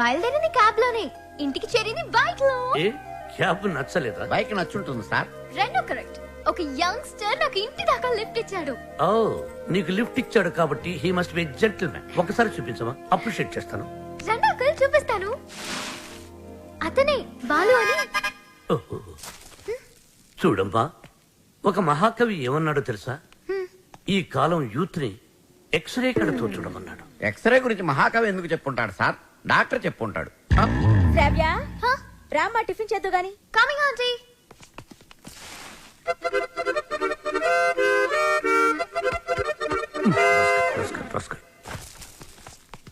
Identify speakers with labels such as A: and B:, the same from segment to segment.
A: బయలుదేరింది క్యాబ్ లోనే, ఇంటికి చేరింది బైక్ లో.
B: ఏ క్యాబ్ నచ్చలేదా?
C: బైక్ నచ్చుంటుంది సార్.
A: రెండు కరెక్ట్. ఒక యంగ్స్టర్ నాకు ఇంటి దాకా లిఫ్ట్ ఇచ్చాడు.
B: ఓ నీకు లిఫ్ట్ ఇచ్చాడు కాబట్టి హీ మస్ట్ బి జెంటిల్‌మ్యాన్. ఒకసారి చూపించమా, అప్రిషియేట్ చేస్తాను.
A: రెండు అంకుల్ చూపిస్తాను. అతనే బాలు అని.
B: ఓహో. చూడమ్మా, ఒక మహాకవి ఏమన్నాడో తెలుసా? ఈ కాలం యూత్ ని ఎక్స్రే కడతో చూడమన్నాడు.
C: ఎక్స్రే గురించి మహాకవి ఎందుకు చెప్పుంటాడు సార్? డాక్టర్ చెప్పుంటాడు.
D: శ్రావ్య, రామ్మా టిఫిన్ చేద్దు గాని.
A: Coming aunty.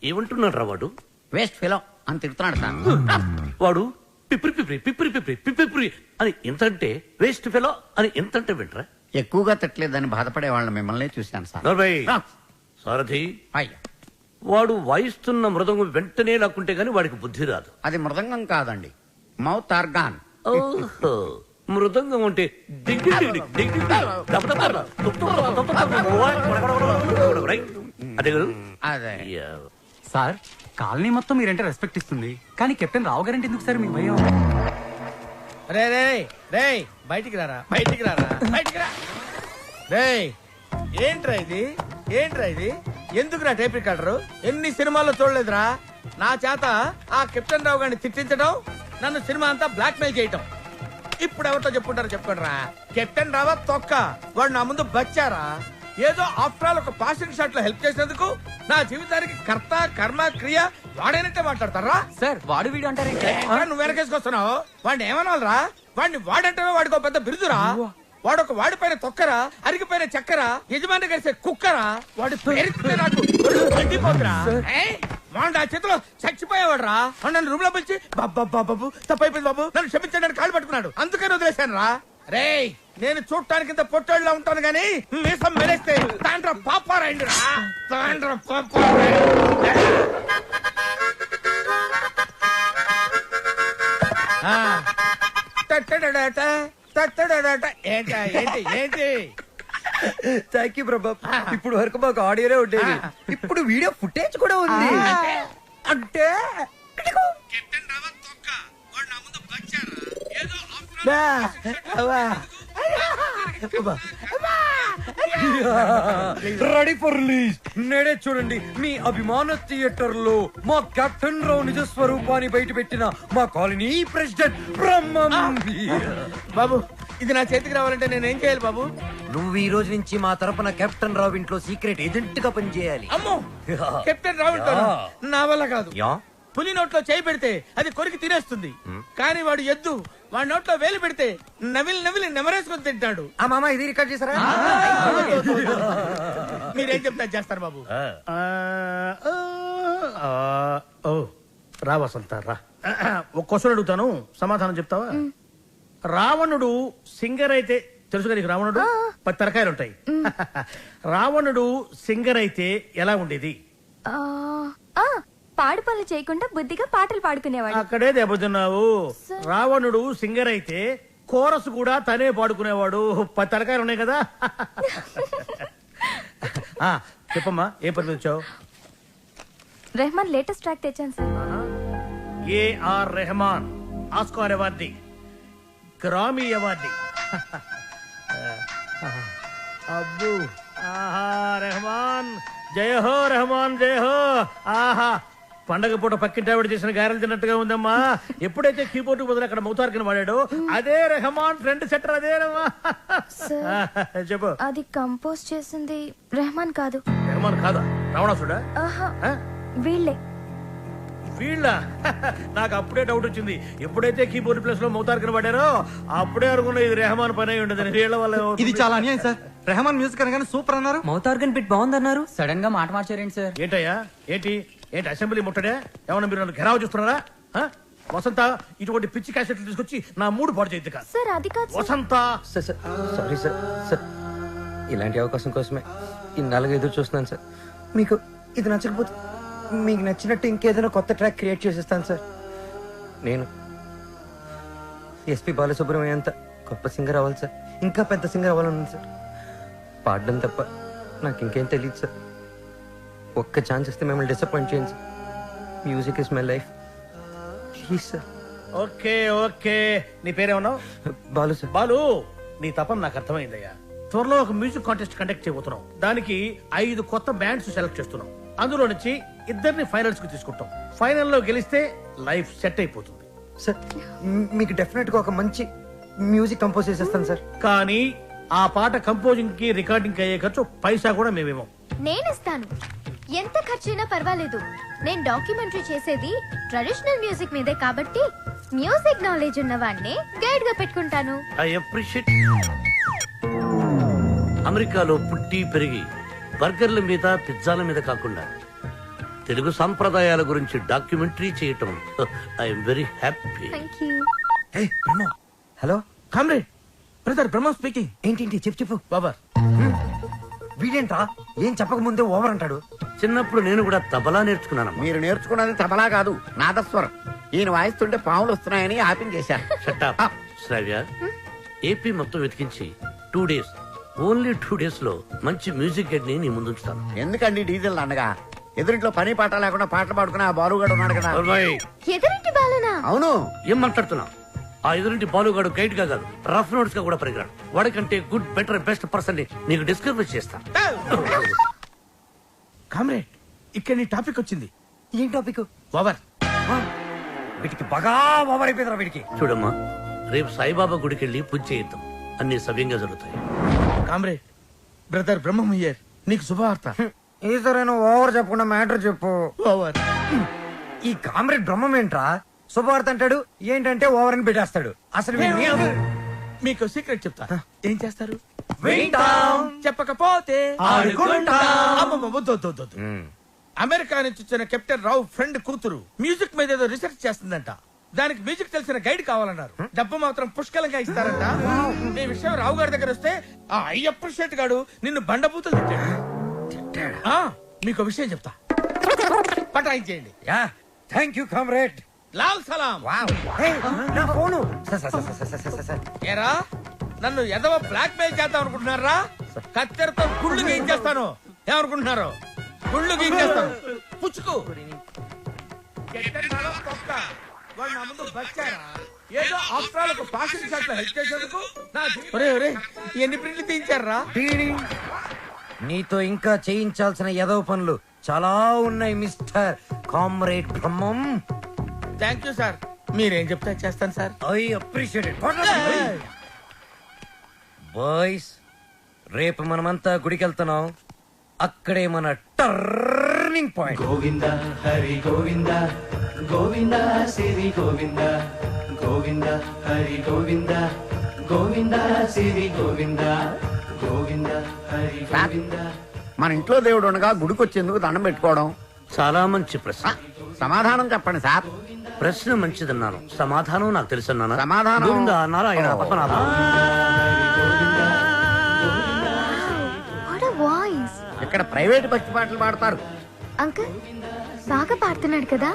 B: ఏమంటున్నాడు రా వాడు?
C: వేస్ట్ ఫెలో అని తిడుతున్నాడు సార్.
B: వాడు పిప్రి పిప్రి పిప్రి పిప్రి పిప్రి అని ఎంతంటే వేస్ట్ ఫెలో అని ఎంతంటే వింటరా?
C: ఎక్కువగా తిట్టలేదని బాధపడే వాళ్ళని మిమ్మల్ని చూశాను సార్.
B: నర్వయ్ సారథి,
C: అయ్యా,
B: వాడు వాయిస్తున్న మృదంగం వెంటనే లాక్కుంటే గాని వాడికి బుద్ధి రాదు.
C: అది మృదంగం కాదండి, మౌత్ ఆర్గాన్.
B: ఓహో, మృదంగం అంటే డింగి డింగి డింగి అదే కదా?
C: అదే
B: యా.
E: సార్, కాలనీ మొత్తం మీరంటే రెస్పెక్ట్ ఇస్తుంది, కానీ కెప్టెన్ రావు గారంటే ఎందుకు సార్ మీ భయం?
F: రే రే రే బయటికి రారా, బయటికి రారా, బయటికి రా. రే ఏంట్రా ఇది, ఏంట్రా ఇది? ఎందుకురా టేప్ రికార్డరు? ఎన్ని సినిమాల్లో చూడలేదురా నా చేత ఆ కెప్టెన్ రావు గారిని తిట్టించడం, నన్ను సినిమా అంతా బ్లాక్ మెయిల్ చేయటం. ఇప్పుడు ఎవరితో చెప్పుకుంటారో చెప్పుకోండిరా. కెప్టెన్ రావా తొక్క, వాడు నా ముందు బచ్చారా. ఏదో ఆఫ్టర్ ఆల్ ఒక పాసింగ్ షాట్ లో హెల్ప్ చేసినందుకు నా జీవితానికి కర్త కర్మ క్రియ వాడైనట్టే మాట్లాడతారా?
E: సార్, వాడు వీడు అంటారే.
F: నువ్వు వెనకేసుకొస్తున్నావు. వాడిని ఏమనాలరా? వాడిని వాడంటే వాడికి ఒక పెద్ద బిరుదురా. వాడొక వాడిపైన తొక్కరా, అరిగిపోయిన చక్కరా, యజమాని కలిసే కుక్కరా. వాడి పేరుతుంటే నాకు మండిపోతురా. వాడు ఆ చేతిలో చచ్చిపోయేవాడు రా. నన్ను రూమ్ లో పిలిచి బాబు తప్పైపోయింది బాబు, నన్ను క్షమించడానికి కాళ్ళు పట్టుకున్నాడు. అందుకని వదిలేశాను రా. రే నేను చూడటానికి ఇంత పొట్టోళ్ళ ఉంటాను గానీ మీసం మెరేస్తే తాండ్ర పాపారాయండి రా. తాండ్ర ఏంటి ఏంటి ఏంటి?
G: థ్యాంక్ యూ ప్రభా. ఇప్పుడు వరకు మాకు ఆడియోనే ఉండేది, ఇప్పుడు వీడియో ఫుటేజ్ కూడా ఉంది. అంటే రెడీ ఫర్ రిలీజ్. నేడే చూడండి మీ అభిమాన థియేటర్ లో మా కెప్టెన్ రావు నిజ స్వరూపాన్ని బయట పెట్టిన మా కాలనీ ప్రెసిడెంట్ బ్రహ్మం.
F: బాబు ఇది నా చేతికి రావాలంటే నేనేం చేయాలి బాబు?
G: నువ్వు ఈ రోజు నుంచి మా తరపున కెప్టెన్ రావు ఇంట్లో సీక్రెట్ ఏజెంట్ గా పనిచేయాలి.
F: అమ్మో, కెప్టెన్ రావు నా వల్ల కాదు. పులి నోట్లో చేయి పెడితే అది కొరికి తినేస్తుంది, కానీ వాడు ఎద్దు. వాడి నోట్లో వేలు పెడితే నవిలి నవిలి నెమరేసుకొని తింటాడు.
G: ఆ మామ ఇది రికార్డ్ చేశారా?
F: మీరేం చెప్తా చేస్తారు బాబు. ఓ రా వసంత రా. ఒక క్వశ్చన్ అడుగుతాను, సమాధానం చెప్తావా? రావణుడు సింగర్ అయితే తెలుసుగా నీకు? రావణుడు 10 తలకాయలు ఉంటాయి. రావణుడు సింగర్ అయితే ఎలా ఉండేది?
D: పాడు పనులు చేయకుండా బుద్ధిగా పాటలు పాడుకునేవాడు.
F: అక్కడే దెబ్బతున్నావు. రావణుడు సింగర్ అయితే కోరస్ కూడా తనే పాడుకునేవాడు. 10 తలకాయలు ఉన్నాయి కదా. చెప్పమ్మా, ఏ పని వచ్చావు?
D: రెహమాన్ లేటెస్ట్ ట్రాక్ తెచ్చాను sir.
F: A R Rahman Oscar awardee, Grammy awardee. అబ్బు, ఆహా రెహమాన్ జయ హో, రెహమాన్ జయ హో. ఆహా, పండగ పూట పక్కింటి ఆవిడ చేసిన గారెలు తిన్నట్టుగా ఉందమ్మా. ఎప్పుడైతే కీబోర్డ్ బదులు అక్కడ మౌతార్కిన వాడాడో అదే రెహమాన్ ఫ్రెండ్ సెటర్. అదేనమ్మా. చెప్పు.
D: అది కంపోజ్ చేసింది రెహమాన్ కాదు.
F: రెహమాన్ కాదా? రావణాసుడా?
D: వీళ్ళే.
F: వీళ్ళ? నాకు అప్పుడే డౌట్ వచ్చింది. ఎప్పుడైతే కీబోర్డ్ ప్లేస్ లో మౌతార్కిన పడారో అప్పుడే అనుకున్నా ఇది రెహమాన్ పని అయి ఉండదు. వీళ్ళ వల్ల
E: ఇది చాలా అన్యాయం సార్. రెహమాన్ మ్యూజిక్ అనగానే సూపర్ అన్నారు, మౌతార్గన్ బిట్ బాగుందన్నారు, సడన్ గా మాట మార్చారేంటి సార్?
F: ఏంటయ్యా ఏంటి ఏంటి అసెంబ్లీ ముట్టడే? ఏమన్నా మీరు నన్ను ఘెరావు చూస్తున్నారా? వసంత, ఇటువంటి పిచ్చి క్యాసెట్లు తీసుకొచ్చి నా మూడు పాడు చేయద్దు కాదు.
D: సార్ అది కాదు
F: వసంత.
G: Sorry sir. సార్, ఇలాంటి అవకాశం కోసమే ఇన్నాళ్ళుగా ఎదురు చూస్తున్నాను సార్. మీకు ఇది నచ్చకపోతే మీకు నచ్చినట్టు ఇంకేదైనా కొత్త ట్రాక్ క్రియేట్ చేసేస్తాను సార్. నేను ఎస్పి బాలసుబ్రహ్మణ్యం అంత గొప్ప సింగర్ అవ్వాలి సార్. ఇంకా పెద్ద సింగర్ అవ్వాలన్నాను సార్. పాడడం తప్ప నాకు ఇంకేం తెలియదు సార్. ఒక్క ఛాన్స్ ఇస్తే మిమ్మల్ని డిసప్పాయింట్ చేయండి sir. Music is my life. Please sir.
F: Okay okay, నీ పేరేమన్నావు?
G: బాలు సార్.
F: బాలు, నీ తపన నాకు అర్థమైందయ్యా. త్వరలో ఒక మ్యూజిక్ కాంటెస్ట్ కండక్ట్ చేయబోతున్నాం. దానికి 5 కొత్త బ్యాండ్స్ సెలెక్ట్ చేస్తున్నాం. అందులో నుంచి 2 ఫైనల్స్ కు తీసుకుంటాం. ఫైనల్లో గెలిస్తే లైఫ్ సెట్ అయిపోతుంది.
G: సార్ మీకు డెఫినెట్ గా ఒక మంచి మ్యూజిక్ కంపోజ్ చేసేస్తాను సార్.
F: కానీ ఆ పాట కంపోజింగ్ కి రికార్డింగ్ అయ్యే ఖర్చు పైసా కూడా మేమేమో.
A: నేనిస్తాను. ఎంత ఖర్చైనా పర్వాలేదు. నేను డాక్యుమెంటరీ చేసేది ట్రెడిషనల్ మ్యూజిక్ మీదే కాబట్టి మ్యూజిక్ నాలెడ్జ్ ఉన్న వాడిని గైడ్ గా పెట్టుకుంటాను.
B: I appreciate. అమెరికాలో పుట్టి పెరిగి బర్గర్ల మీద పిజ్జాల మీద కాకుండా తెలుగు సాంప్రదాయాల గురించి డాక్యుమెంటరీ చేయటం I'm very happy.
A: Thank you.
G: Hello
F: comrade, brother Brahma speaking.
G: ఏంటి చెప్పు.
F: బాబర్,
G: వీడేంట్రా ఏం చెప్పక ముందే ఓవర్ అంటాడు.
B: చిన్నప్పుడు నేను కూడా తబలా నేర్చుకున్నానమ్మా.
C: మీరు నేర్చుకున్నది తబలా కాదు, నాదస్వరం. ఈయన వాయిస్తుంటే పాములు వస్తున్నాయని ఆపించేశారు.
B: షట్టప్. శ్రావ్య, ఏపీ మొత్తం వెతికించి 2 days, ఓన్లీ 2 days లో మంచి మ్యూజిక్ గైడ్ ని నీ ముందుంచుతాను.
C: ఎందుకండి డీజిల్ అనగా ఎదురింట్లో పని పాట లేకుండా పాటలు పాడుకునే ఆ బాలుగాడు ఉన్నాడు కదా.
B: అబ్బాయి,
A: ఎదురింటి బాలనా?
C: అవును.
B: ఏం మాట్లాడుతున్నావు? ఆ ఎదురింటి బాలుగాడు గైడ్ గా కాదు, రఫ్ నోట్స్ గా కూడా పరిగరాడు. వాడికంటే గుడ్, బెటర్, బెస్ట్ పర్సన్ ని నీకు డిస్కవర్ చేస్తా.
F: కామ్రేడ్, ఇక్కడ నీ టాపిక్ వచ్చింది.
G: ఏం టాపిక్?
F: బాబర్,
G: వీటికి బాగా ఓవర్ అయిపోయిందిరా వీడికి.
B: చూడమ్మా, రేపు సాయిబాబా గుడికి వెళ్ళి పూజ చేయిద్దాం. అన్ని సవ్యంగా జరుగుతాయి.
F: Comrade, brother Brahmam here. నీకు శుభవార్త.
G: ఈసారైనా ఓవర్ చెప్పకుండా మ్యాటర్ చెప్పు.
F: ఓవర్.
G: ఈ కామ్రేడ్ బ్రహ్మం ఏంట్రా శుభవార్త అంటాడు, ఏంటంటే ఓవర్ అని పెట్టేస్తాడు. అసలు
F: మీకు సీక్రెట్ చెప్తా. ఏం చేస్తారు?
G: వింటాం.
F: చెప్పకపోతే
G: ఆడుకుంటాం.
F: అమ్మమ్మ, వద్దు, వద్దు, వద్దు, వద్దు. అమెరికా నుంచి వచ్చిన కెప్టెన్ రావు ఫ్రెండ్ కూతురు మ్యూజిక్ మీద ఏదో రీసెర్చ్ చేస్తుందంట. దానికి మ్యూజిక్ తెలిసిన గైడ్ కావాలన్నారు. డబ్బు మాత్రం పుష్కలంగా ఇస్తారంట. ఈ విషయం రావు గారి దగ్గర వస్తే ఆ అయ్యప్ప షెట్ గాడు నిన్ను బండబూతులు తిట్టాడు. ఆ, మీకు విషయం చెప్తా, పటాయించేయండి.
G: Thank you comrade.
F: లాల్ సలాం.
G: నా ఫోను.
F: ఏరా, నన్ను ఎదవ బ్లాక్ మెయిల్ చేద్దాం అనుకుంటున్నారా? కత్తెరతో గుళ్ళు గీయించేస్తాను. ఏమనుకుంటున్నారు? గుళ్ళు గీయించేస్తాను. పుచ్చుకు. ఎట్టెన్నాడో తొక్క. వాడు నా ముందు బచ్చారా? ఏదో ఆస్ట్రాలకు పాసింగ్ షాట్ లో హెల్ప్ చేసేందుకు నా ఒరే ఒరే, ఎన్ని ప్రింట్లు తీయించారా?
G: నీతో ఇంకా చేయించాల్సిన ఎదవ పనులు చాలా ఉన్నాయి mister comrade Brahmam.
F: Thank you sir. మీరేం చెప్తా చేస్తాను sir.
G: I appreciate it. Boys, రేపు మనమంతా గుడికి వెళ్తున్నాం. అక్కడే మన టర్నింగ్ పాయింట్.
H: గోవింద హరి గోవింద గోవింద సిరి గోవింద గోవింద హరి గోవింద గోవింద సిరి గోవింద గోవింద హరి గోవింద.
C: మన ఇంట్లో దేవుడు ఉండగా గుడికి వచ్చేందుకు దండం పెట్టుకోవడం
B: చాలా మంచి ప్రశ్న.
C: సమాధానం చెప్పండి సార్.
B: ప్రశ్న మంచిదన్నాను, సమాధానం నాకు తెలుసన్నానా?
C: సమాధానం?
B: Govinda, Narayana, Padmanabha.
A: What a voice.
C: ఇక్కడ ప్రైవేట్ భక్తి పాటలు పాడతారు.
A: అంకుల్ బాగా పాడుతున్నాడు కదా.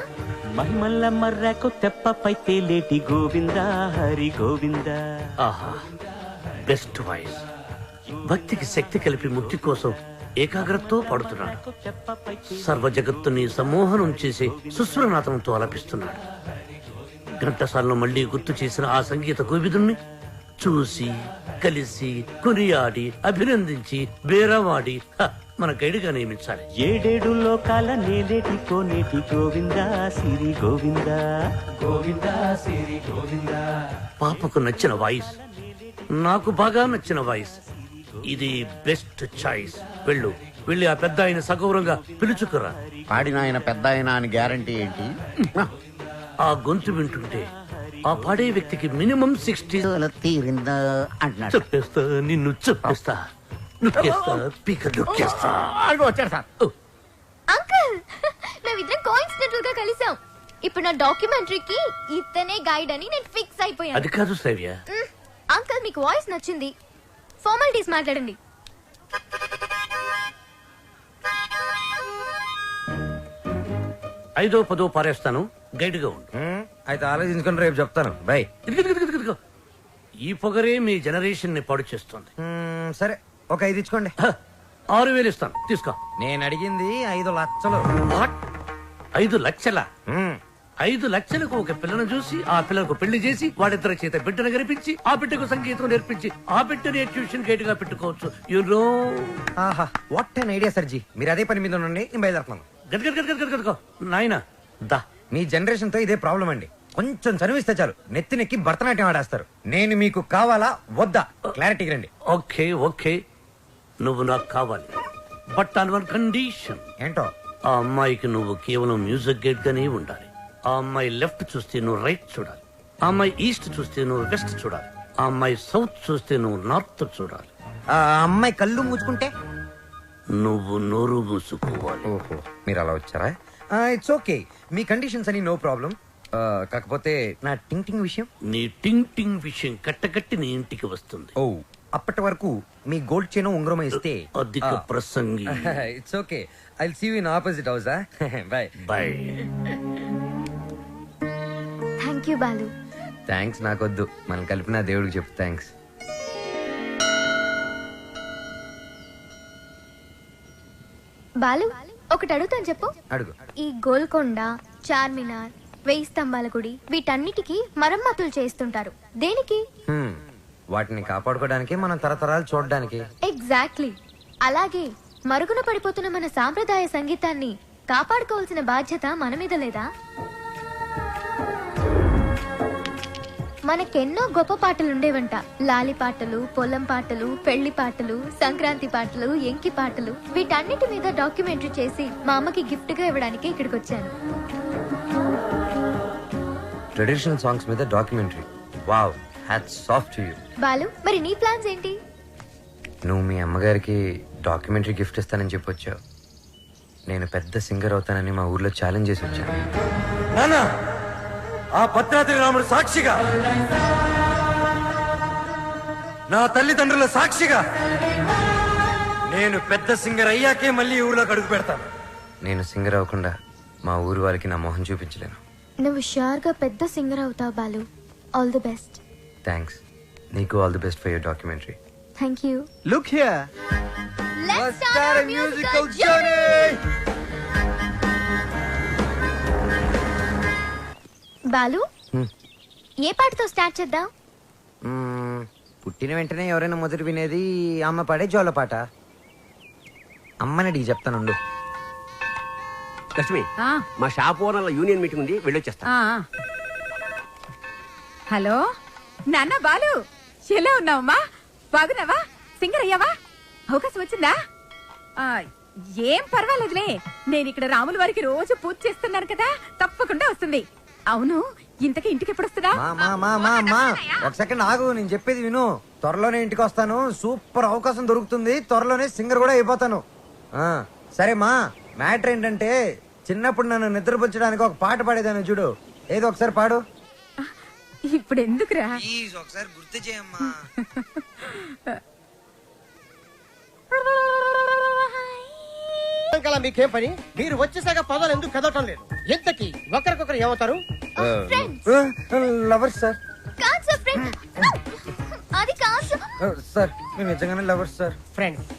H: మహిమల్ల మర్రకు తెప్పపై తేలేటి గోవింద హరి గోవింద.
B: ఆహా, బెస్ట్ వాయిస్. భక్తికి శక్తి కలిపి ముక్తి కోసం ఏకాగ్రతతో పాడుతున్నాడు. సర్వ జగత్తుని సమ్మోహనం చేసి సుస్వరనాథంతో ఆలపిస్తున్నాడు. ఘంటసాలను మళ్లీ గుర్తు చేసిన ఆ సంగీత కోవిదుణ్ణి చూసి, కలిసి, కొనియాడి, అభినందించి, బేరవాడి మన గైడ్గా నియమించాలి.
H: 7 లోకాల నేలేటి కోనేటి గోవింద సిరి గోవింద గోవింద సిరి గోవింద.
B: పాపకు నచ్చిన వాయిస్, నాకు బాగా నచ్చిన వాయిస్. ఇది బెస్ట్ చాయిస్. వెళ్ళు, వెళ్ళి ఆ పెద్ద ఆయన సగౌరవంగా పిలుచుకురా.
C: పాడిన ఆయన పెద్ద ఆయన అని గ్యారంటీ ఏంటి?
B: ఆ గొంతు వింటుంటే ఆ పాడే వ్యక్తికి మినిమం 60
C: తీరిందా అంటున్నాడు.
B: చెప్పేస్తా, నిన్ను చెప్పేస్తా, నొక్కేస్తా, పీక నొక్కేస్తా.
C: అదిగో వచ్చాడు సార్.
A: అంకుల్, మేమిద్దరం కోఇన్సిడెంటల్ గా కలిసాం. ఇప్పుడు నా డాక్యుమెంటరీకి ఇతనే గైడ్ అని నేను ఫిక్స్ అయిపోయాను.
B: అది కాదు శ్రావ్య.
A: అంకుల్, మీకు వాయిస్ నచ్చింది. ఫార్మాలిటీస్ మాట్లాడండి.
B: ఐదో పదో పారేస్తాను, గైడ్ గా ఉండు.
G: అయితే ఆలోచించుకుని రేపు చెప్తాను. బై.
B: ఇదిగో. ఈ పొగరే మీ జనరేషన్ ని పాడు చేస్తుంది.
G: సరే, ఒక 5 ఇచ్చుకోండి.
B: 6,000 ఇస్తాను, తీసుకో.
G: నేను అడిగింది 5 లక్షలు.
B: 5 లక్షల? 5 లక్షలకు ఒక పిల్లను చూసి ఆ పిల్లకు పెళ్లి చేసి వాడిద్దరి చేత బిడ్డను గరిపించి ఆ బిడ్డకు సంగీతం నేర్పించి ఆ బిడ్డని ట్యూషన్ గైడ్ గా పెట్టుకోవచ్చు యూనో.
G: ఆహా వాట్ అన్ ఐడియా సర్జీ. మీరు అదే పని మీద ఉండండి, నేను బయలుదేరుతున్నాను.
B: గట్గో నాయన దా.
G: మీ జనరేషన్ తో ఇదే ప్రాబ్లం అండి. కొంచెం చదివిస్తే చాలు నెత్తినెక్కి భరతనాట్యం ఆడేస్తారు. నేను మీకు కావాలా వద్దా క్లారిటీ రండి.
B: ఓకే ఓకే, నువ్వు నాకు కావాలి, బట్ ఆన్ వన్ కండిషన్.
G: ఏంటో?
B: ఆ అమ్మాయికి నువ్వు కేవలం మ్యూజిక్ గైడ్ గానే ఉండాలి. ఆ అమ్మాయి లెఫ్ట్ చూస్తే నువ్వు రైట్ చూడాలి, ఆ అమ్మాయి ఈస్ట్ చూస్తే నువ్వు వెస్ట్ చూడాలి, ఆ అమ్మాయి సౌత్ చూస్తే నువ్వు నార్త్ చూడాలి.
G: ఆ అమ్మాయి కళ్ళు మూసుకుంటే
B: నువ్వు నోరు మూసుకోవాలి.
G: ఓహో మీరు అలా వచ్చారా? ఇట్స్ ఓకే, మీ కండిషన్స్ అని నో ప్రాబ్లం. కాకపోతే నా టింగ్ టింగ్ విషయం.
B: నీ టింగ్ టింగ్ విషయం కట్టకట్టి నీ ఇంటికి వస్తుంది.
G: ఓ అప్పటి వరకు మీ గోల్డ్ చైన్ ఉంగరం ఇస్తే
B: అధిక ప్రసంగి.
G: It's okay, I will see you in opposite house. Bye
B: bye.
A: Thank you Balu.
G: Thanks నాకొద్దు, మనం కలిపిన దేవుడికి చెప్పు థ్యాంక్స్.
A: బాలు ఒకటి అడుగుతాను చెప్పు.
G: అడుగు.
A: ఈ గోల్కొండ, చార్మినార్, 1000 స్తంభాల గుడి వీటన్నిటికీ మరమ్మతులు చేస్తుంటారు. దేనికి?
G: వాటిని కాపాడుకోవడానికి, మనం తరతరాలు చూడడానికి.
A: ఎగ్జాక్ట్లీ. అలాగే మరుగున పడిపోతున్న మన సాంప్రదాయ సంగీతాన్ని కాపాడుకోవాల్సిన బాధ్యత మన మీద లేదా? మనకెన్నో గొప్ప పాటలు ఉండేవంట. లాలి పాటలు, పొలం పాటలు, పెళ్లి పాటలు, సంక్రాంతి పాటలు, ఎంకి పాటలు. వీటన్నిటి మీద డాక్యుమెంటరీ చేసి మా అమ్మకి గిఫ్ట్ గా ఇవ్వడానికి ఇక్కడికి వచ్చాను.
G: ట్రెడిషనల్ సాంగ్స్ మీద documentary. Wow, hats off to you.
A: Balu మరి నీ ప్లాన్స్ ఏంటి?
G: నువ్వు మీ అమ్మగారికి డాక్యుమెంటరీ గిఫ్ట్ ఇస్తానని చెప్పొచ్చావు. నేను పెద్ద సింగర్ అవుతానని మా ఊర్లో ఛాలెంజ్ చేసి వచ్చాను. నాన్న, ఆ భద్రాద్రి రాముడు సాక్షిగా, నా తల్లిదండ్రుల సాక్షిగా, నేను పెద్ద సింగర్ అయ్యాకే మళ్ళీ ఊర్లోకి అడుగు పెడతాను. నేను సింగర్ అవ్వకుండా మా ఊరు వాళ్ళకి నా మొహం చూపించలేను.
A: నువ్వు షూర్ గా పెద్ద సింగర్ అవుతావు Balu. All the best.
G: Thanks. నీకు all the best for your documentary.
A: Thank you.
F: Look here.
A: Let's start a musical journey. Balu, ఏ పాటతో స్టార్ట్ చేద్దాం?
G: పుట్టిన వెంటనే ఎవరైనా మొదటి వినేది అమ్మ పాడే జోల పాట. అమ్మని అడిగి చెప్తానుండు.
I: లక్ష్మి, మా షాప్ ఓనర్ల యూనియన్ మీటింగ్ ఉంది, వెళ్ళొచ్చేస్తా.
D: హలో నాన్న బాలు, ఎలా ఉన్నావమ్మా? బాగున్నావా? సింగర్ అయ్యావా? అవకాశం వచ్చిందా? ఏం పర్వాలేదులే, నేను ఇక్కడ రాముల వారికి రోజు పూజ చేస్తున్నాను కదా, తప్పకుండా వస్తుంది. అవును, ఇంతకీ ఇంటికి ఎప్పుడు వస్తుందా?
G: ఒక సెకండ్ ఆగు, నేను చెప్పేది విను. త్వరలోనే ఇంటికి వస్తాను. సూపర్ అవకాశం దొరుకుతుంది. త్వరలోనే సింగర్ కూడా అయిపోతాను. సరే మా, మ్యాటర్ ఏంటంటే చిన్నప్పుడు నన్ను నిద్రపుచ్చడానికి ఒక పాట పాడేదాన్ని చూడు. ఏదో ఒకసారి పాడు.
D: ఇప్పుడు ఎందుకురా?
G: ఒకసారి గుర్తు చేయమ్మా.
F: మీకేం పని? మీరు వచ్చేసాక పదాలు ఎందుకు కదవటం లేదు? ఎంతకి ఒకరికొకరు ఏమవుతారు?
G: Lovers sir.
A: కాదు సార్, ఫ్రెండ్. అది కాదు
G: సార్, మేము నిజంగానే లవర్స్ సార్.
F: Friends,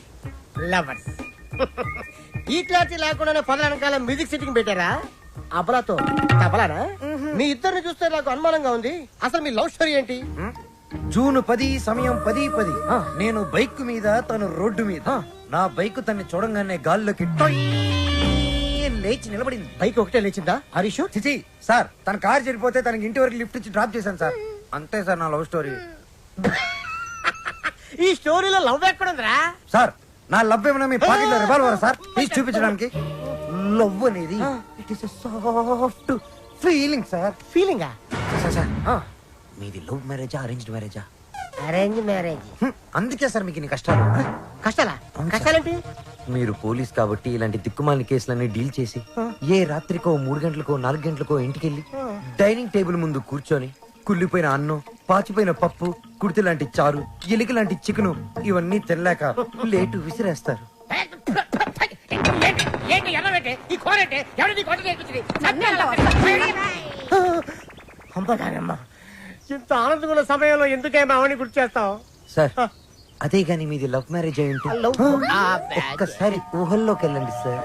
F: lovers. ఈ క్లారిటీ లేకుండానే పదాల వెనకాల మ్యూజిక్ సెట్టింగ్ పెట్టారా? అబలాతో తబలానా? మీ ఇద్దరిని చూస్తే నాకు అనుమానంగా ఉంది. అసలు మీ లవ్ స్టోరీ ఏంటి?
G: జూన్ 10 సమయం 10:10. నేను బైక్ మీద, తను రోడ్డు మీద. నా బైక్ తన్ని చూడంగానే గాల్లోకి టొయ్ లేచి నిలబడింది.
F: బైక్ ఒకటే లేచిందా? హరీష్
G: చిచి సార్, తన కార్ చెడిపోతే తనకి ఇంటి వరకు లిఫ్ట్ ఇచ్చి డ్రాప్ చేశాను సార్. అంతే సార్ నా లవ్ స్టోరీ.
F: ఈ స్టోరీలో లవ్ ఎక్కడుందిరా?
G: సార్, నా లవ్ ఏమన్నా మీ పాకెట్ లో రివాల్వర్ సార్? ప్లీజ్ చూపించడానికి. లవ్ అనేది it is soft feeling sir.
F: ఫీలింగా?
G: సార్, మీది లవ్ మ్యారేజా అరేంజ్డ్ మ్యారేజా?
F: Arrange marriage.
G: అందుకే సార్ మీకు ఇన్ని కష్టాలు.
F: కష్టాలా? కష్టాలేంటి?
G: మీరు పోలీస్ కాబట్టి ఇలాంటి దిక్కుమాలిన కేసులన్నీ డీల్ చేసి ఏ రాత్రికో 3 గంటలకో 4 గంటలకో ఇంటికెళ్ళి డైనింగ్ టేబుల్ ముందు కూర్చొని కుళ్ళిపోయిన అన్నం, పాచిపోయిన పప్పు, కుడితి లాంటి చారు, ఎలిక లాంటి చికెను ఇవన్నీ తినలేక లేటు విసిరేస్తారు.
F: ఇంత ఆనందమైన సమయంలో ఎందుకే మావని గుర్తు చేస్తావు?
G: సార్, అదే గాని మీది లవ్ మ్యారేజ్ అయి ఉంటే ఒక్కసారి ఊహల్లోకి వెళ్ళండి సార్.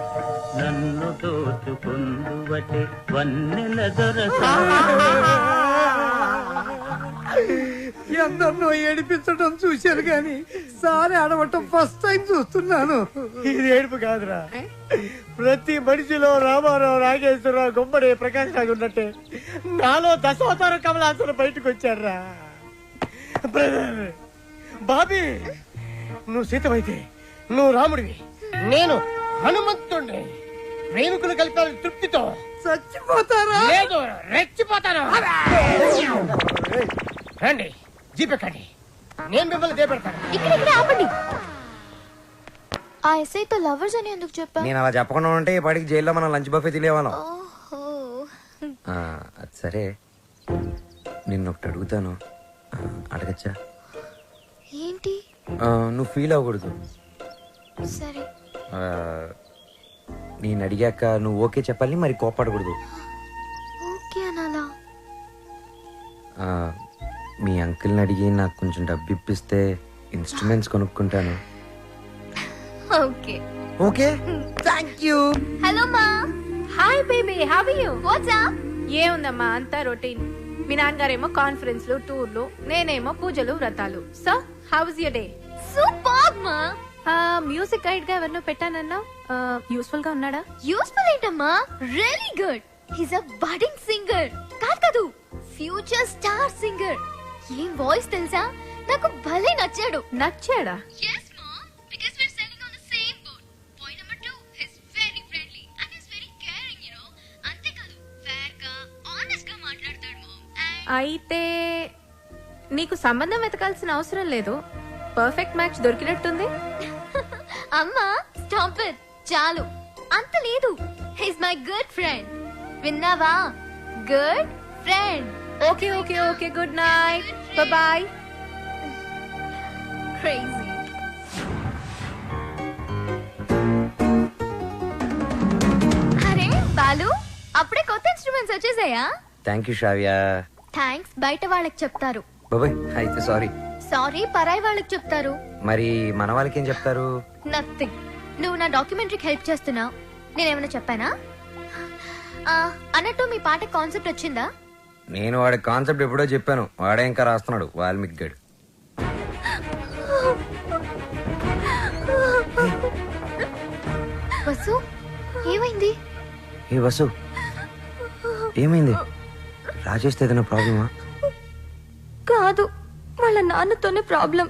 H: నన్ను దోచుకుందువటే వన్నెల దొరస
F: ఎందరినో ఏడిపించడం చూశాను కానీ సారి ఆడవటం ఫస్ట్ టైం చూస్తున్నాను. ఇది ఏడుపు కాదురా, ప్రతి మనిషిలో రామారావు, నాగేశ్వరరావు, గుమ్మడి, ప్రకాష్ రాజు ఉన్నట్టే నాలో దశావతార కమలాసన బయటకు వచ్చారా. బ్రదర్ బాబీ, నువ్వు సీతమైతే నువ్వు రాముడివి, నేను హనుమంతుడిని. ప్రేమికులు కలిపారు తృప్తితో చచ్చిపోతారా? లేదు, రెచ్చిపోతాను. రండి జీపెక్కండి, నేను మిమ్మల్ని దేపెడతాను.
A: ఇక్కడ ఆపండి. ఆ ఎస్ఐతో లవర్స్ అని ఎందుకు చెప్పా?
G: నేను అలా చెప్పకుండా ఉంటే ఈ పాటికి జైల్లో మనం లంచ్ బఫే తినేవాళ్ళం.
A: ఓహో.
G: అది సరే, నిన్నొకటి అడుగుతాను, అడగచ్చా?
A: ఏంటి?
G: నువ్వు ఫీల్ అవ్వకూడదు.
A: సరే.
G: నేను అడిగాక నువ్వు ఓకే చెప్పాలి, మరి కోపడకూడదు.
A: ఓకే అనాలా?
G: మీ అంకుల్ని అడిగి నాకు కొంచెం డబ్బు ఇప్పిస్తే ఇన్స్ట్రుమెంట్స్ కొనుక్కుంటాను.
A: Okay.
G: Okay, thank you.
A: Hello మా.
D: Hi baby, how are you?
A: What's up?
D: ఏముందమ్మా, అంతా రొటీన్. మీ నాన్నగారేమో కాన్ఫరెన్స్లు, టూర్లు, నేనేమో పూజలు, వ్రతాలు. So how was your day?
A: Super మా.
D: మ్యూజిక్ గైడ్ గా ఎవరినో పెట్టానన్నా, యూస్ఫుల్ గా ఉన్నాడా?
A: యూస్ఫుల్ ఏంటమ్మా, రియల్లీ గుడ్. హిస్ అ బడింగ్ సింగర్. కాదు, ఫ్యూచర్ స్టార్ సింగర్. ఏం వాయిస్ తెలుసా, నాకు భలే నచ్చాడు.
D: నచ్చాడా?
A: yes mom, because we're selling on the same boat. Point number 2, he's very friendly and he's very caring, you know. అంతే కాదు, fair గా honest గా మాట్లాడతాడు mom.
D: అయితే నీకు సంబంధం వెతకాల్సిన అవసరం లేదు, పర్ఫెక్ట్ మ్యాచ్ దొరికినట్టుంది.
A: అమ్మా స్టాప్ ఇట్, చాలు. అంత లేదు, హిస్ మై గుడ్ ఫ్రెండ్. విన్నావా? Good friend.
D: Okay okay okay, good night, bye.
A: Crazy. అరే బాలు, అప్పుడే కొత్త ఇన్స్ట్రుమెంట్స్ వచ్చేసాయా?
G: Thank you Shravya.
A: థ్యాంక్స్ బయట వాళ్ళకి చెప్తారు.
G: బాబాయ్ అయితే సారీ.
A: సారీ పరాయి వాళ్ళకి చెప్తారు.
G: మరి మన వాళ్ళకి ఏం చెప్తారు?
A: నథింగ్. నువ్వు నా డాక్యుమెంటరీకి హెల్ప్ చేస్తున్నావు, నేనేమైనా చెప్పానా? అన్నట్టు మీ పాట కాన్సెప్ట్ వచ్చిందా?
G: నేను వాడి కాన్సెప్ట్ ఎప్పుడో చెప్పాను, వాడే ఇంకా రాస్తున్నాడు, వాల్మీకి గడు.
A: వసు, ఏమైంది?
G: ఏ వసు, ఏమైంది? రాజేష్తో ఏదైనా ప్రాబ్లమా?
A: కాదు, వాళ్ళ నాన్నతోనే ప్రాబ్లం.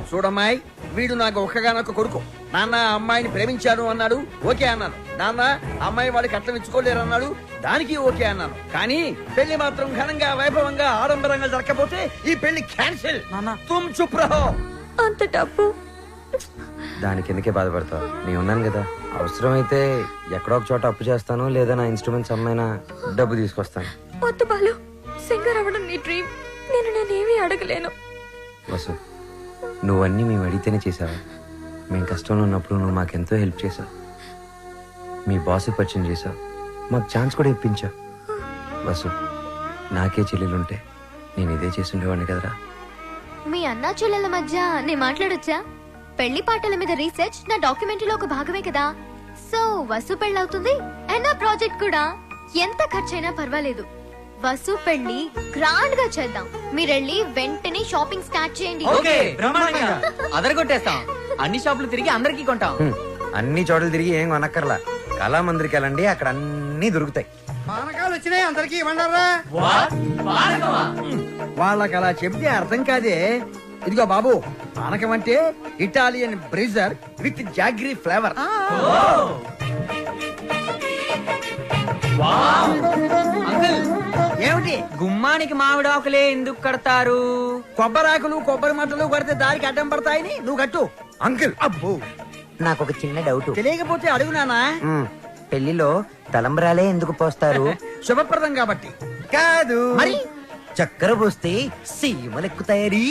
C: చూడమ్మాయి, వీడు నాకు ఒక్కగానొక్క కొడుకు. నాన్న అమ్మాయిని ప్రేమించాను అన్నాడు, ఓకే అన్నాను. నాన్న అమ్మాయి వాడికి అట్లం ఇచ్చుకోలేరు అన్నాడు, దానికి ఓకే అన్నాను. కానీ పెళ్లి మాత్రం ఘనంగా, వైభవంగా, ఆడంబరంగా జరగకపోతే ఈ పెళ్లి క్యాన్సిల్. తుమ్ చుప్ రహో.
A: అంత డబ్బు
G: దానికి ఎందుకే బాధపడతావు? నేను ఉన్నాను కదా, అవసరమైతే ఎక్కడో ఒక చోట అప్పు చేస్తాను, లేదా నా ఇన్స్ట్రుమెంట్స్ అమ్మైనా డబ్బు తీసుకొస్తాను.
A: వద్దు బాలు, సింగర్ అవ్వడం నీ డ్రీమ్, నేనేమీ అడగలేను.
G: వసు, నువ్వన్నీ మేము అడిగితేనే చేసావా? మేము కష్టంలో ఉన్నప్పుడు నువ్వు మాకెంతో హెల్ప్ చేసావు. మీ బాస్కి పరిచయం చేసావు, మాకు ఛాన్స్ కూడా ఇప్పించావు. వసు, నాకే చెల్లెలుంటే నేను ఇదే చేసి ఉండేవాడిని కదరా.
A: మీ అన్నా చెల్లెల మధ్య నేను మాట్లాడొచ్చా? పెళ్లి పాటల మీద రీసెర్చ్ నా డాక్యుమెంటరీలో ఒక భాగమే కదా. సో వసు పెళ్ళవుతుంది అండ్ నా ప్రాజెక్ట్ కూడా. ఎంత ఖర్చైనా పర్వాలేదు, వసు పెళ్లి గ్రాండ్ గా చేద్దాం. మీరెళ్ళి వెంటనే షాపింగ్ స్టార్ట్ చేయండి.
E: అదరగొట్టేస్తాం, అన్ని షాపులు తిరిగి అందరికీ కొంటాం.
G: అన్ని చోట్ల తిరిగి ఏం కొనక్కర్లా, కళామందిరికి వెళ్ళండి, అక్కడ అన్ని దొరుకుతాయి.
F: పానకాలు వచ్చినాయి, అందరికి ఇవ్వండారా. వాళ్ళకి అలా చెప్తే అర్థం కాదే. ఇదిగో బాబు, పానకం అంటే Italian Brezza with jaggery flavour. ఏమిటి?
E: గుమ్మానికి మామిడాకులే ఎందుకు కడతారు?
F: కొబ్బరాకులు, కొబ్బరి మట్టలు కడితే దారికి అడ్డం పడతాయని నువ్వు కట్టు.
G: అంకుల్,
F: అబ్బో,
G: నాకు ఒక చిన్న డౌట్.
F: తెలియకపోతే అడుగునానా.
G: పెళ్లిలో తలంబరాలే ఎందుకు పోస్తారు?
F: శుభప్రదం కాబట్టి.
G: కాదు
F: మరి
G: చక్కెర పోస్తే సీమలెక్కుతాయని.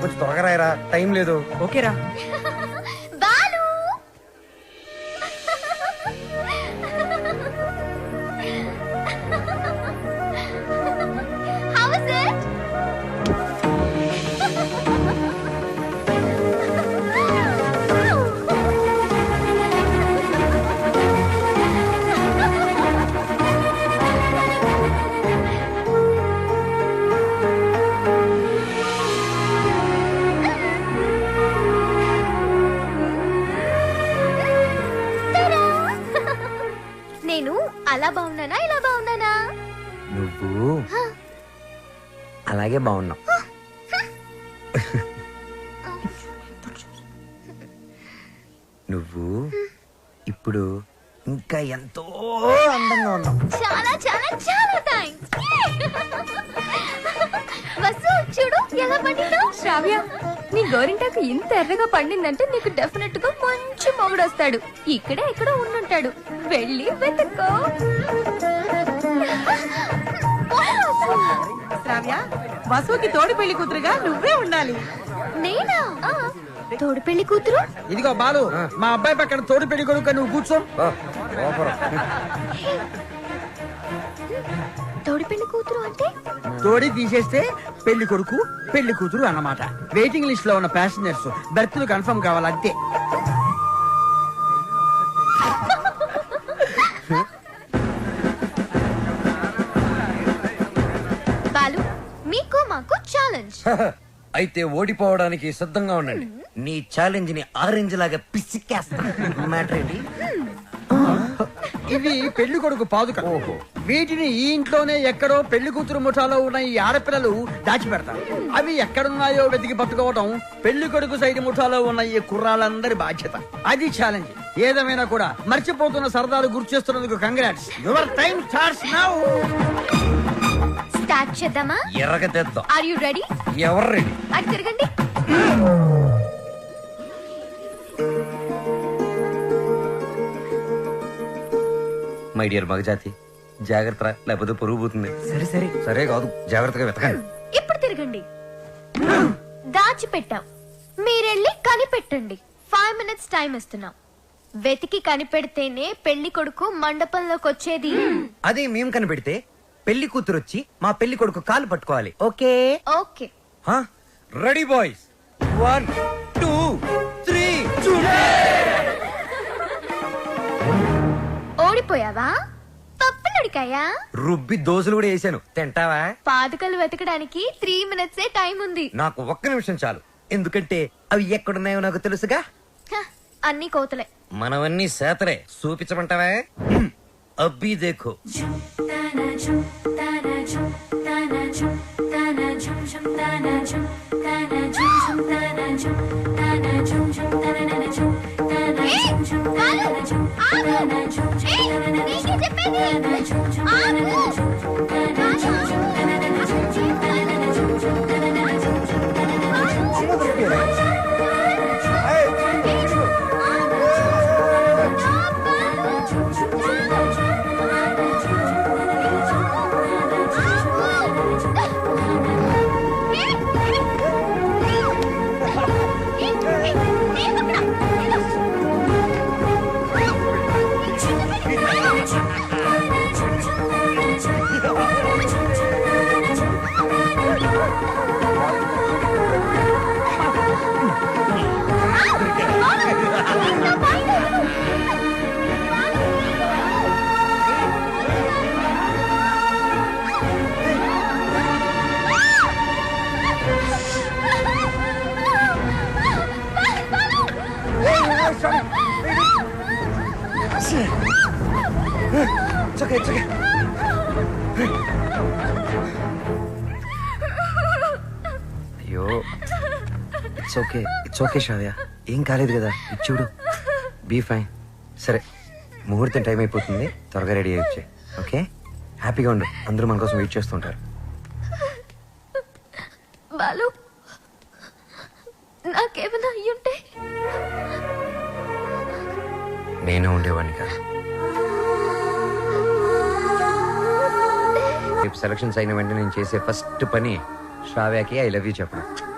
G: కొంచెం త్వరగా రాయరా, టైం లేదు.
E: ఓకేరా.
A: Balu How is it? నేను అలా బాగున్నానా ఇలా బాగున్నానా?
G: నువ్వు అలాగే బాగున్నావు. నువ్వు ఇప్పుడు ఇంకా ఎంతో అందంగా ఉన్నావు.
A: చాలా చాలా చాలా థాంక్స్. వసు చూడు ఎలా పండిందో.
D: శ్రావ్య, నీ గోరింటాకు ఇంత ఎర్రగా పండిందంటే నీకు డెఫినెట్ గా మంచి మొగుడు వస్తాడు. ఇక్కడే ఎక్కడో ఉండుంటాడు, వెళ్ళి వెతుక్కో.
J: శ్రావ్య, వసుకి తోడి పెళ్లి కూతురుగా నువ్వే ఉండాలి.
A: నేనా? తోడు పెళ్లి కూతురు?
C: ఇదిగో బాలు, మా అబ్బాయి పక్కన తోడు పెళ్లి కొడుకు నువ్వు కూర్చో.
A: తోడు పెళ్లి కూతురు అంటే
C: తోడి తీసేస్తే పెళ్లి కొడుకు పెళ్లి కూతురు అన్నమాట. వెయిటింగ్ లిస్ట్ లో ఉన్న ప్యాసింజర్స్ బెర్త్లు కన్ఫర్మ్ కావాలి అంతే.
A: బాలు, మీకు మాకు ఛాలెంజ్.
G: అయితే ఓడిపోవడానికి సిద్ధంగా ఉండండి. నీ ఛాలెంజ్ ని ఆరెంజ్ లాగా పిసికేస్తా. మ్యాటర్ ఏంటి?
C: ఇవి పెళ్లి కొడుకు పాదుక. వీటిని ఈ ఇంట్లోనే ఎక్కడో పెళ్లి కూతురు ముఠాలో ఉన్న ఈ ఆడపిల్లలు దాచిపెడతారు. అవి ఎక్కడున్నాయో వెతికి పట్టుకోవడం పెళ్లి కొడుకు సైడ్ ముఠాలో ఉన్న ఈ కుర్రాళ్ళందరి బాధ్యత. అది ఛాలెంజ్. ఏదేమైనా కూడా మర్చిపోతున్న సరదాలు గుర్తు చేస్తున్నందుకు congrats. Your time starts now.
A: Start చేద్దామా?
G: ఎర్రగా తెద్దాం.
A: Are you ready?
G: ఎవరు రెడీ?
A: అటు తిరగండి.
G: మై డియర్ మగజాతి, జాగ్రత్త, లేకపోతే పొరుగు పోతుంది.
E: సరే సరే.
G: సరే కాదు, జాగ్రత్తగా వెతకండి.
A: ఇప్పుడు తిరగండి. దాచిపెట్టాం, మీరెళ్ళి కనిపెట్టండి. 5 minutes టైం ఇస్తున్నాం. వెతికి కనిపెడితేనే పెళ్లి కొడుకు మండపంలోకి వచ్చేది.
G: అదే మేము కనిపెడితే పెళ్లి కూతురు వచ్చి మా పెళ్లి కొడుకు కాలు పట్టుకోవాలి. ఓకే?
A: ఓకే.
G: Ready boys, 1 2 3.
A: ఓడిపోయావా? పప్పులడికాయా?
G: రుబ్బి దోశలు కూడా వేసాను, తింటావా?
A: పాదుకలు వెతకడానికి 3 minutes టైం ఉంది.
G: నాకు ఒక్క నిమిషం చాలు, ఎందుకంటే అవి ఎక్కడున్నాయో నాకు తెలుసుగా.
A: అన్ని కోతలే.
G: మనవన్నీ సేతరే. చూపించమంటావా? అబ్బి దేఖో. అయ్యో, ఇట్స్ ఓకే శ్రావ్య, ఏం కాలేదు కదా. ఇచ్చుడు, బీ ఫైన్. సరే, ముహూర్తం టైం అయిపోతుంది, త్వరగా రెడీ అయ్యి వచ్చాయి. ఓకే? హ్యాపీగా ఉండు, అందరూ మన కోసం వెయిట్ చేస్తుంటారు.
A: బాలు, నాకేమైనా అయ్యుంటే?
G: నేను ఉండేవాడిని కాదు. రేపు సెలక్షన్స్ అయిన వెంటనే నేను చేసే ఫస్ట్ పని శ్రావ్యకి ఐ లవ్ యూ చెప్పడం.